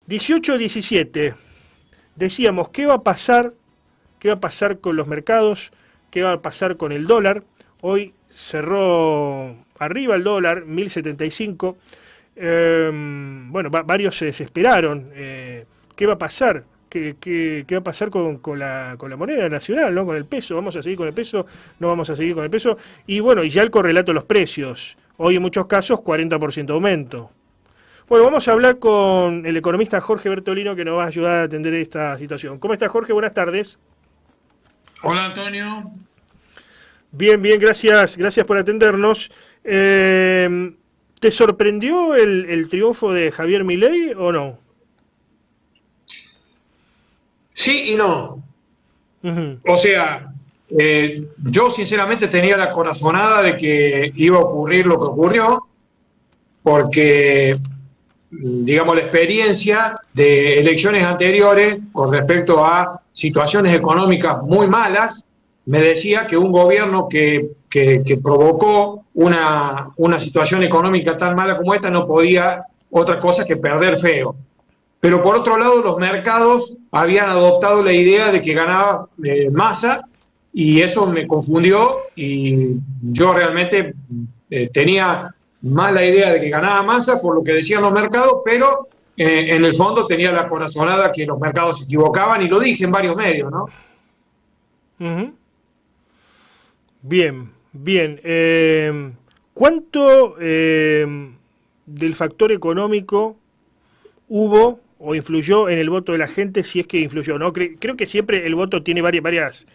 18-17. Decíamos, ¿qué va a pasar? ¿Qué va a pasar con los mercados? ¿Qué va a pasar con el dólar? Hoy cerró arriba el dólar, 1075. Bueno, varios se desesperaron. ¿Qué va a pasar? ¿Qué va a pasar con la moneda nacional, ¿no? Con el peso. ¿Vamos a seguir con el peso? ¿No vamos a seguir con el peso? Y bueno, y ya el correlato de los precios. Hoy en muchos casos 40% de aumento. Bueno, vamos a hablar con el economista Jorge Bertolino, que nos va a ayudar a atender esta situación. ¿Cómo está, Jorge? Buenas tardes. Hola, Antonio. Bien, gracias por atendernos. ¿Te sorprendió el triunfo de Javier Milei o no? Sí y no. O sea, yo sinceramente tenía la corazonada de que iba a ocurrir lo que ocurrió, porque, digamos, la experiencia de elecciones anteriores con respecto a situaciones económicas muy malas me decía que un gobierno que provocó una situación económica tan mala como esta no podía otra cosa que perder feo. Pero por otro lado, los mercados habían adoptado la idea de que ganaba Massa, y eso me confundió, y yo realmente tenía más la idea de que ganaba Massa por lo que decían los mercados, pero en el fondo tenía la corazonada que los mercados se equivocaban, y lo dije en varios medios, ¿no? Bien. ¿Cuánto del factor económico hubo o influyó en el voto de la gente, si es que influyó, ¿no? Creo que siempre el voto tiene varias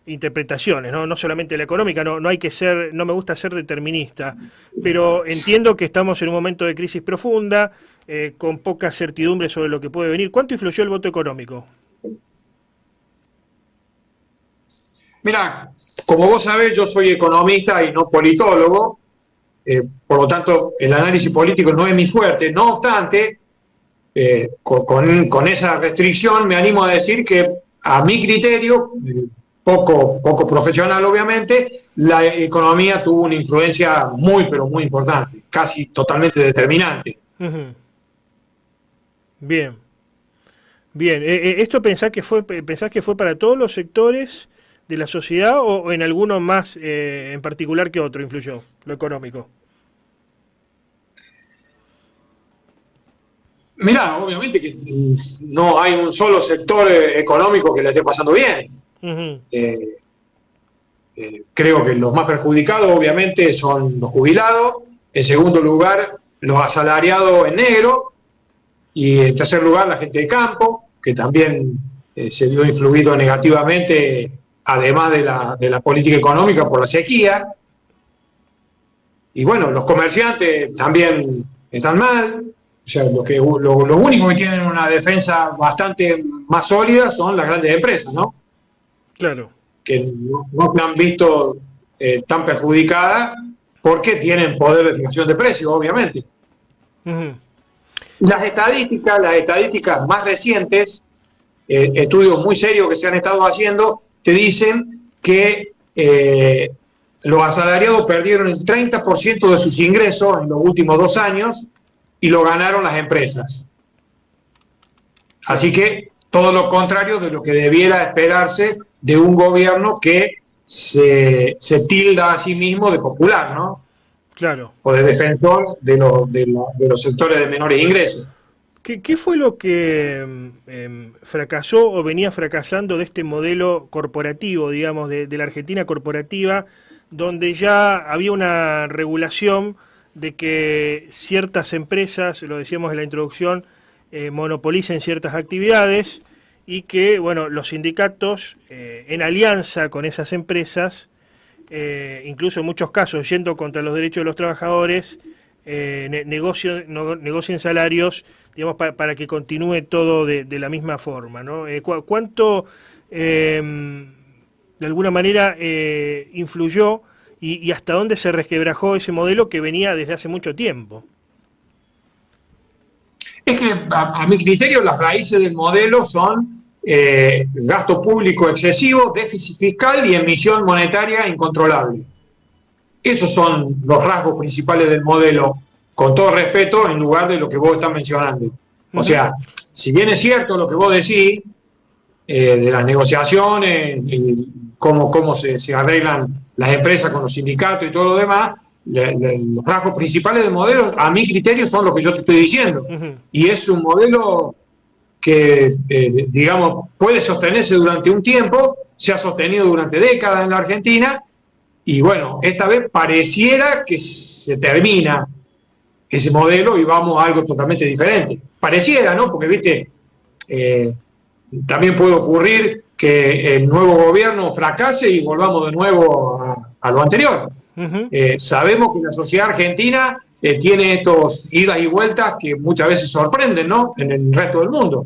interpretaciones, ¿no? No solamente la económica, no hay que ser, no me gusta ser determinista, pero entiendo que estamos en un momento de crisis profunda, con poca certidumbre sobre lo que puede venir. ¿Cuánto influyó el voto económico? Mira, como vos sabés, yo soy economista y no politólogo, por lo tanto el análisis político no es mi fuerte. No obstante, con esa restricción me animo a decir que, a mi criterio, poco profesional obviamente, la economía tuvo una influencia muy, pero muy importante, casi totalmente determinante. Bien. ¿Esto pensás que fue para todos los sectores de la sociedad o en alguno más en particular que otro influyó, lo económico? Mirá, obviamente que no hay un solo sector económico que le esté pasando bien. Creo que los más perjudicados obviamente son los jubilados, en segundo lugar los asalariados en negro, y en tercer lugar la gente de campo, que también se vio influido negativamente, además de la política económica, por la sequía. Y bueno, los comerciantes también están mal. O sea, los únicos que tienen una defensa bastante más sólida son las grandes empresas, ¿no? Claro. Que no se han visto tan perjudicadas porque tienen poder de fijación de precios, obviamente. Las estadísticas más recientes, estudios muy serios que se han estado haciendo, te dicen que los asalariados perdieron el 30% de sus ingresos en los últimos 2 años, y lo ganaron las empresas. Así que todo lo contrario de lo que debiera esperarse de un gobierno que se tilda a sí mismo de popular, ¿no? Claro. O de defensor de los sectores de menores ingresos. ¿Qué fue lo que fracasó o venía fracasando de este modelo corporativo, digamos, de la Argentina corporativa, donde ya había una regulación de que ciertas empresas, lo decíamos en la introducción, monopolicen ciertas actividades y que, bueno, los sindicatos, en alianza con esas empresas, incluso en muchos casos yendo contra los derechos de los trabajadores, negocien salarios, digamos, para que continúe todo de la misma forma, ¿no? ¿Cuánto, de alguna manera, influyó y hasta dónde se resquebrajó ese modelo que venía desde hace mucho tiempo? Es que, a mi criterio, las raíces del modelo son gasto público excesivo, déficit fiscal y emisión monetaria incontrolable. Esos son los rasgos principales del modelo, con todo respeto, en lugar de lo que vos estás mencionando. O sea, si bien es cierto lo que vos decís, de las negociaciones, y cómo se arreglan las empresas con los sindicatos y todo lo demás, los rasgos principales del modelo, a mi criterio, son lo que yo te estoy diciendo. Y es un modelo que, digamos, puede sostenerse durante un tiempo, se ha sostenido durante décadas en la Argentina, y bueno, esta vez pareciera que se termina ese modelo y vamos a algo totalmente diferente. Pareciera, ¿no? Porque, viste, también puede ocurrir que el nuevo gobierno fracase y volvamos de nuevo a lo anterior. Sabemos que la sociedad argentina tiene estos idas y vueltas que muchas veces sorprenden, ¿no?, en el resto del mundo.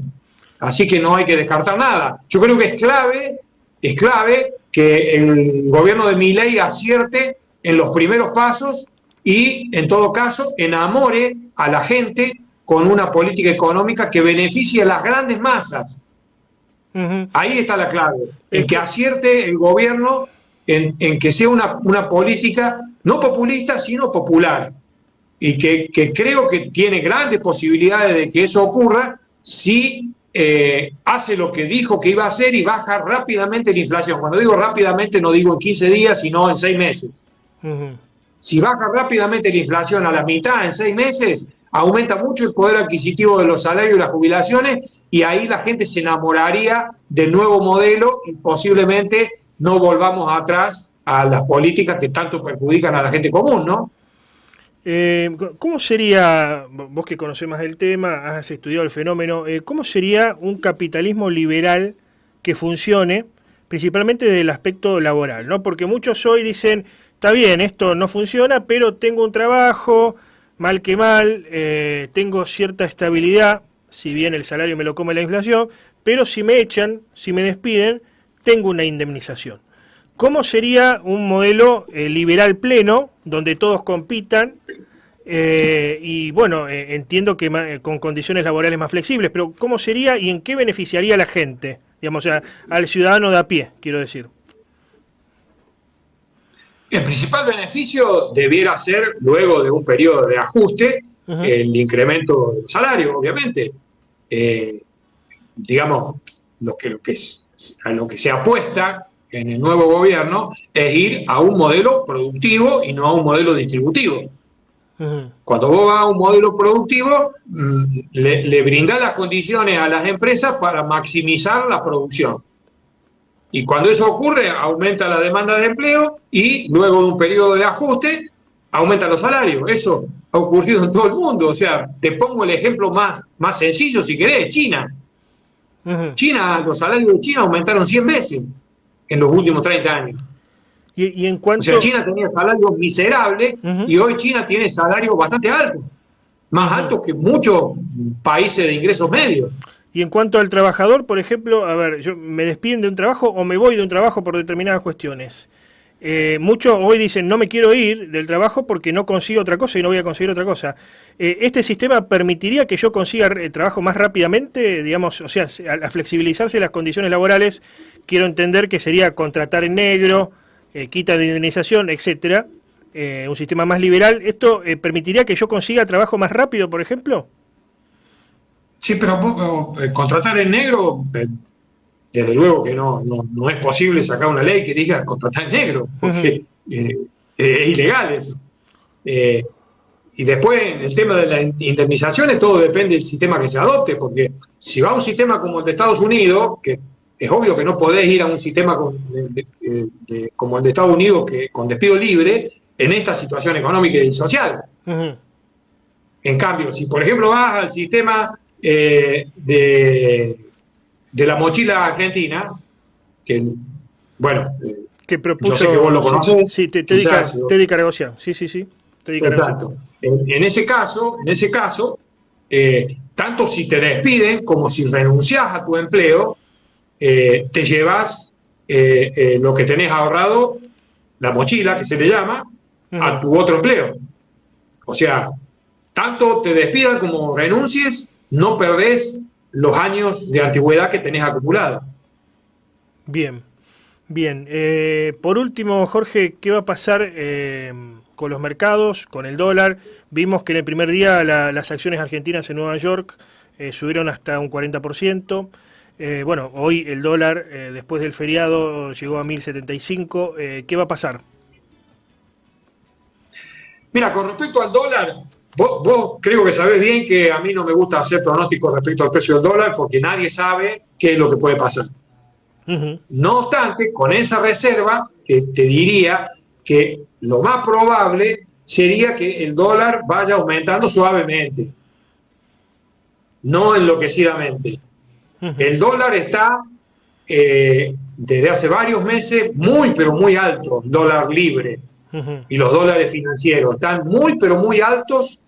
Así que no hay que descartar nada. Yo creo que es clave que el gobierno de Milei acierte en los primeros pasos y, en todo caso, enamore a la gente con una política económica que beneficie a las grandes masas. Ahí está la clave, en que acierte el gobierno en que sea una política no populista, sino popular. Y que creo que tiene grandes posibilidades de que eso ocurra si hace lo que dijo que iba a hacer y baja rápidamente la inflación. Cuando digo rápidamente, no digo en 15 días, sino en 6 meses. Si baja rápidamente la inflación a la mitad en 6 meses, aumenta mucho el poder adquisitivo de los salarios y las jubilaciones, y ahí la gente se enamoraría del nuevo modelo y posiblemente no volvamos atrás a las políticas que tanto perjudican a la gente común, ¿no? ¿Cómo sería, vos que conocés más del tema, has estudiado el fenómeno, cómo sería un capitalismo liberal que funcione, principalmente desde el aspecto laboral, ¿no? Porque muchos hoy dicen, está bien, esto no funciona, pero tengo un trabajo, mal que mal, tengo cierta estabilidad, si bien el salario me lo come la inflación, pero si me echan, si me despiden, tengo una indemnización. ¿Cómo sería un modelo liberal pleno, donde todos compitan? Y bueno, entiendo que con condiciones laborales más flexibles, pero ¿cómo sería y en qué beneficiaría a la gente? Digamos, o sea, al ciudadano de a pie, quiero decir. El principal beneficio debiera ser, luego de un periodo de ajuste, el incremento del salario, obviamente. Digamos, a lo que se apuesta en el nuevo gobierno es ir a un modelo productivo y no a un modelo distributivo. Cuando vos vas a un modelo productivo, le brindás las condiciones a las empresas para maximizar la producción. Y cuando eso ocurre, aumenta la demanda de empleo y luego de un periodo de ajuste, aumentan los salarios. Eso ha ocurrido en todo el mundo. O sea, te pongo el ejemplo más sencillo, si querés, China. Los salarios de China aumentaron 100 veces en los últimos 30 años. Y en cuanto... O sea, China tenía salarios miserables y hoy China tiene salarios bastante altos, más altos que muchos países de ingresos medios. Y en cuanto al trabajador, por ejemplo, a ver, yo me despiden de un trabajo o me voy de un trabajo por determinadas cuestiones. Muchos hoy dicen, no me quiero ir del trabajo porque no consigo otra cosa y no voy a conseguir otra cosa. ¿Este sistema permitiría que yo consiga trabajo más rápidamente? Digamos, o sea, al flexibilizarse las condiciones laborales, quiero entender que sería contratar en negro, quita de indemnización, etcétera, un sistema más liberal. ¿Esto permitiría que yo consiga trabajo más rápido, por ejemplo? Sí, pero contratar en negro, desde luego que no es posible sacar una ley que diga contratar en negro, porque es ilegal eso. Y después, el tema de las indemnizaciones, todo depende del sistema que se adopte, porque si va a un sistema como el de Estados Unidos, que es obvio que no podés ir a un sistema como el de Estados Unidos, con despido libre, en esta situación económica y social. En cambio, si por ejemplo vas al sistema de la mochila argentina, que bueno, que propuso, yo sé que vos lo conocés. Sí, Teddy Caragosian. Sí. Exacto. En ese caso, tanto si te despiden como si renunciás a tu empleo, te llevas lo que tenés ahorrado, la mochila que se le llama, a tu otro empleo. O sea, tanto te despidan como renuncies, no perdés los años de antigüedad que tenés acumulados. Bien. Por último, Jorge, ¿qué va a pasar con los mercados, con el dólar? Vimos que en el primer día las acciones argentinas en Nueva York subieron hasta un 40%. Bueno, hoy el dólar, después del feriado, llegó a 1.075. ¿Qué va a pasar? Mira, con respecto al dólar, vos creo que sabés bien que a mí no me gusta hacer pronósticos respecto al precio del dólar porque nadie sabe qué es lo que puede pasar. No obstante, con esa reserva, que te diría que lo más probable sería que el dólar vaya aumentando suavemente, no enloquecidamente. El dólar está desde hace varios meses muy, pero muy alto, el dólar libre y los dólares financieros están muy, pero muy altos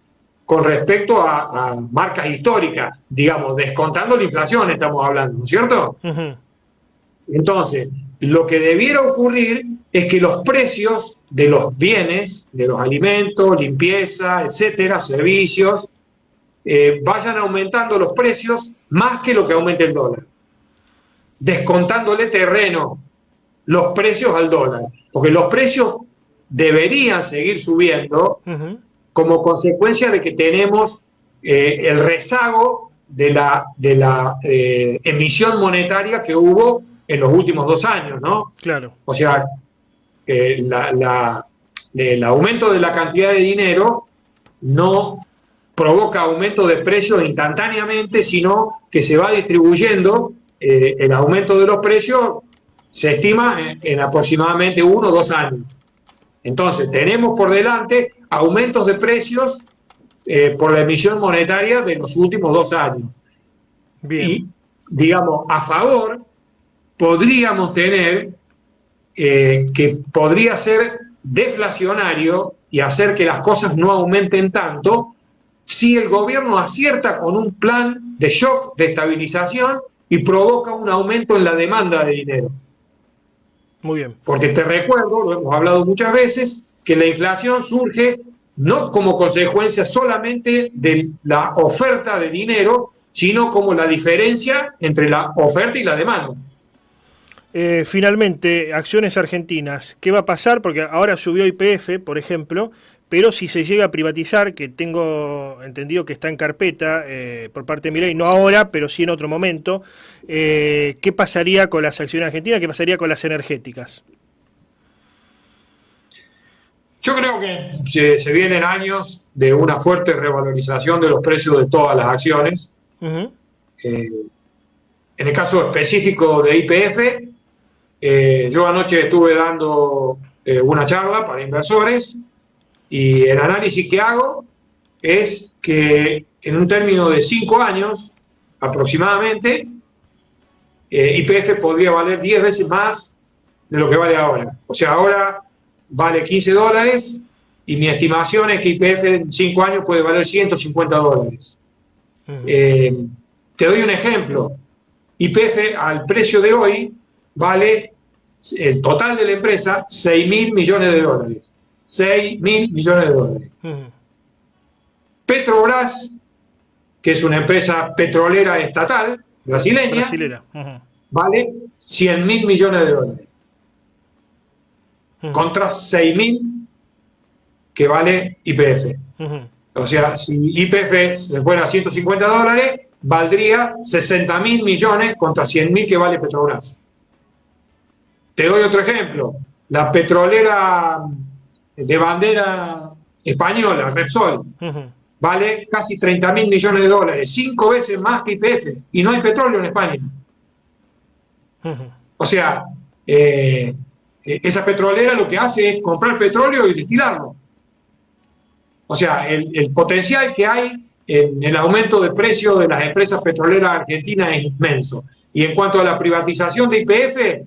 con respecto a marcas históricas, digamos, descontando la inflación estamos hablando, ¿no es cierto? Entonces, lo que debiera ocurrir es que los precios de los bienes, de los alimentos, limpieza, etcétera, servicios, vayan aumentando los precios más que lo que aumente el dólar, descontándole terreno los precios al dólar, porque los precios deberían seguir subiendo como consecuencia de que tenemos el rezago de la emisión monetaria que hubo en los últimos 2 años, ¿no? Claro. O sea, el aumento de la cantidad de dinero no provoca aumento de precios instantáneamente, sino que se va distribuyendo. El aumento de los precios se estima en aproximadamente 1 o 2 años. Entonces, tenemos por delante aumentos de precios por la emisión monetaria de los últimos 2 años. Bien. Y, digamos, a favor, podríamos tener que podría ser deflacionario y hacer que las cosas no aumenten tanto si el gobierno acierta con un plan de shock, de estabilización y provoca un aumento en la demanda de dinero. Muy bien. Porque te recuerdo, lo hemos hablado muchas veces, que la inflación surge no como consecuencia solamente de la oferta de dinero, sino como la diferencia entre la oferta y la demanda. Finalmente, acciones argentinas, ¿qué va a pasar? Porque ahora subió YPF, por ejemplo, pero si se llega a privatizar, que tengo entendido que está en carpeta por parte de Milei, no ahora, pero sí en otro momento, ¿qué pasaría con las acciones argentinas? ¿Qué pasaría con las energéticas? Yo creo que se vienen años de una fuerte revalorización de los precios de todas las acciones. En el caso específico de YPF, yo anoche estuve dando una charla para inversores y el análisis que hago es que en un término de 5 años aproximadamente, YPF podría valer 10 veces más de lo que vale ahora. O sea, ahora vale $15 y mi estimación es que YPF en 5 años puede valer $150. Te doy un ejemplo. YPF al precio de hoy vale el total de la empresa $6.000 millones. $6.000 millones. Petrobras, que es una empresa petrolera estatal brasileña. Vale $100.000 millones. Contra 6.000 que vale YPF. O sea, si YPF se fuera a $150, valdría 60.000 millones contra 100.000 que vale Petrobras. Te doy otro ejemplo. La petrolera de bandera española, Repsol, vale casi 30.000 millones, 5 veces más que YPF, y no hay petróleo en España. O sea, esa petrolera lo que hace es comprar petróleo y destilarlo. O sea, el potencial que hay en el aumento de precio de las empresas petroleras argentinas es inmenso. Y en cuanto a la privatización de YPF,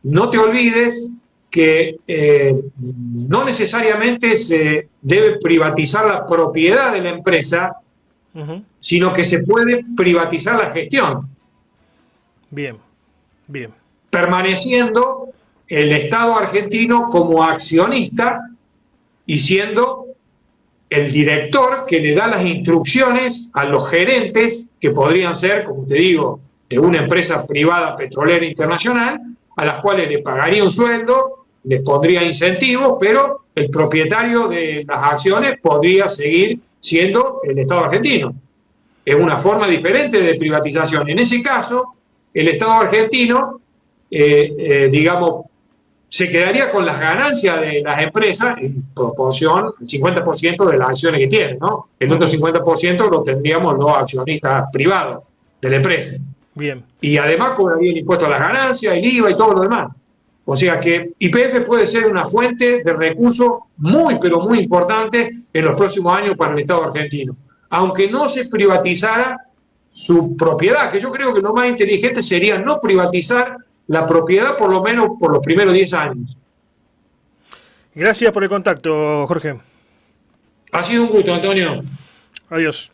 no te olvides que no necesariamente se debe privatizar la propiedad de la empresa, sino que se puede privatizar la gestión. Bien. Permaneciendo el Estado argentino como accionista y siendo el director que le da las instrucciones a los gerentes, que podrían ser, como te digo, de una empresa privada petrolera internacional, a las cuales le pagaría un sueldo, les pondría incentivos, pero el propietario de las acciones podría seguir siendo el Estado argentino. Es una forma diferente de privatización. En ese caso, el Estado argentino, digamos, se quedaría con las ganancias de las empresas en proporción al 50% de las acciones que tienen, ¿no? El otro 50% lo tendríamos los accionistas privados de la empresa. Bien. Y además cobraría el impuesto a las ganancias, el IVA y todo lo demás. O sea que YPF puede ser una fuente de recursos muy, pero muy importante en los próximos años para el Estado argentino. Aunque no se privatizara su propiedad, que yo creo que lo más inteligente sería no privatizar la propiedad por lo menos por los primeros 10 años. Gracias por el contacto, Jorge. Ha sido un gusto, Antonio. Adiós.